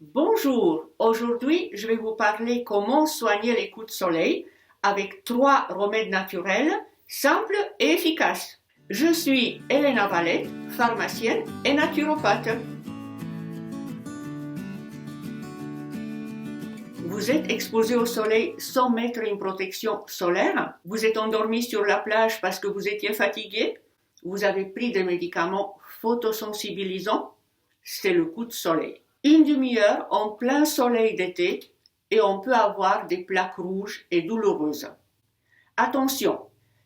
Bonjour, aujourd'hui je vais vous parler comment soigner les coups de soleil avec 3 remèdes naturels simples et efficaces. Je suis Elena Valette, pharmacienne et naturopathe. Vous êtes exposé au soleil sans mettre une protection solaire? Vous êtes endormi sur la plage parce que vous étiez fatigué? Vous avez pris des médicaments photosensibilisants? C'est le coup de soleil. Une demi-heure en plein soleil d'été et on peut avoir des plaques rouges et douloureuses. Attention,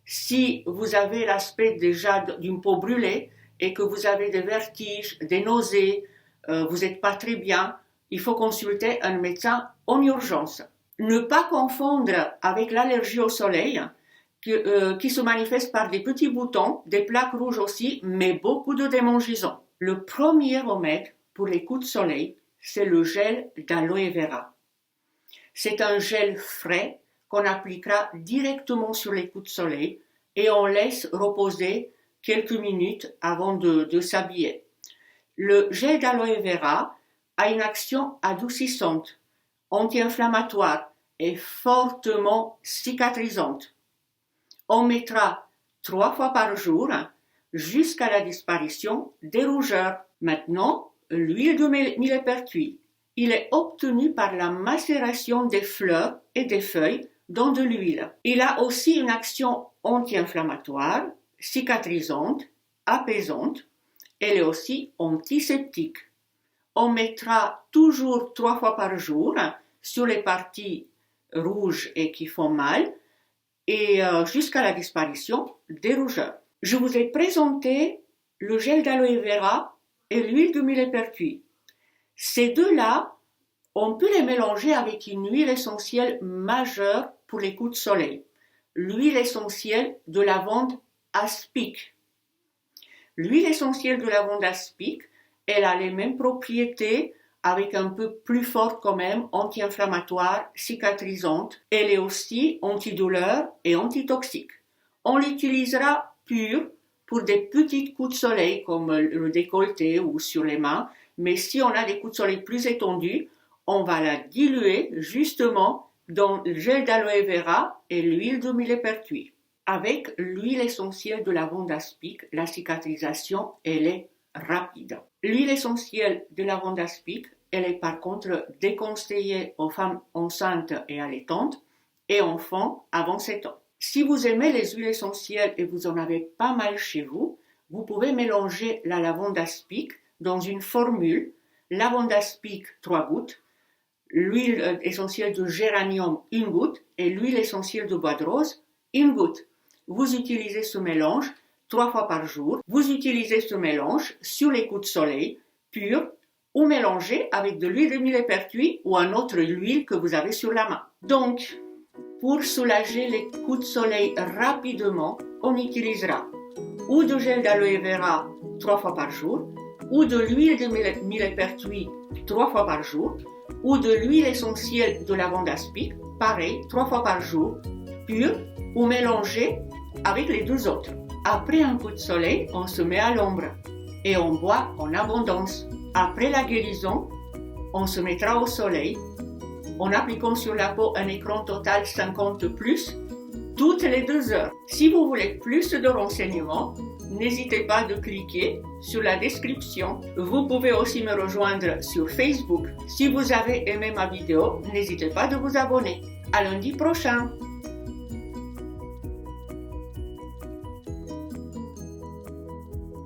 si vous avez l'aspect déjà d'une peau brûlée et que vous avez des vertiges, des nausées, vous n'êtes pas très bien, il faut consulter un médecin en urgence. Ne pas confondre avec l'allergie au soleil qui se manifeste par des petits boutons, des plaques rouges aussi, mais beaucoup de démangeaisons. Le premier remède pour les coups de soleil, c'est le gel d'aloe vera. C'est un gel frais qu'on appliquera directement sur les coups de soleil et on laisse reposer quelques minutes avant de s'habiller. Le gel d'aloe vera a une action adoucissante, anti-inflammatoire et fortement cicatrisante. On mettra 3 fois par jour jusqu'à la disparition des rougeurs. Maintenant, l'huile de millepertuis. Il est obtenu par la macération des fleurs et des feuilles dans de l'huile. Il a aussi une action anti-inflammatoire, cicatrisante, apaisante. Elle est aussi antiseptique. On mettra toujours 3 fois par jour sur les parties rouges et qui font mal et jusqu'à la disparition des rougeurs. Je vous ai présenté le gel d'aloe vera et l'huile de millepertuis. Ces deux-là, on peut les mélanger avec une huile essentielle majeure pour les coups de soleil. L'huile essentielle de lavande aspic. L'huile essentielle de lavande aspic, elle a les mêmes propriétés avec un peu plus forte quand même, anti-inflammatoire, cicatrisante. Elle est aussi antidouleur et antitoxique. On l'utilisera pure pour des petites coups de soleil comme le décolleté ou sur les mains, mais si on a des coups de soleil plus étendus, on va la diluer justement dans le gel d'aloe vera et l'huile de millepertuis. Avec l'huile essentielle de lavande aspic, la cicatrisation, elle est rapide. L'huile essentielle de lavande aspic, elle est par contre déconseillée aux femmes enceintes et allaitantes et enfants avant 7 ans. Si vous aimez les huiles essentielles et vous en avez pas mal chez vous, vous pouvez mélanger la lavande aspic dans une formule, lavande aspic 3 gouttes, l'huile essentielle de géranium 1 goutte et l'huile essentielle de bois de rose 1 goutte. Vous utilisez ce mélange 3 fois par jour. Vous utilisez ce mélange sur les coups de soleil purs ou mélangé avec de l'huile de millepertuis ou une autre huile que vous avez sur la main. Donc, pour soulager les coups de soleil rapidement, on utilisera ou de gel d'aloe vera 3 fois par jour, ou de l'huile de millepertuis 3 fois par jour, ou de l'huile essentielle de lavande aspic, pareil, 3 fois par jour, pure ou mélangée avec les deux autres. Après un coup de soleil, on se met à l'ombre et on boit en abondance. Après la guérison, on se mettra au soleil en appliquant sur la peau un écran total 50+, toutes les 2 heures. Si vous voulez plus de renseignements, n'hésitez pas de cliquer sur la description. Vous pouvez aussi me rejoindre sur Facebook. Si vous avez aimé ma vidéo, n'hésitez pas de vous abonner. À lundi prochain!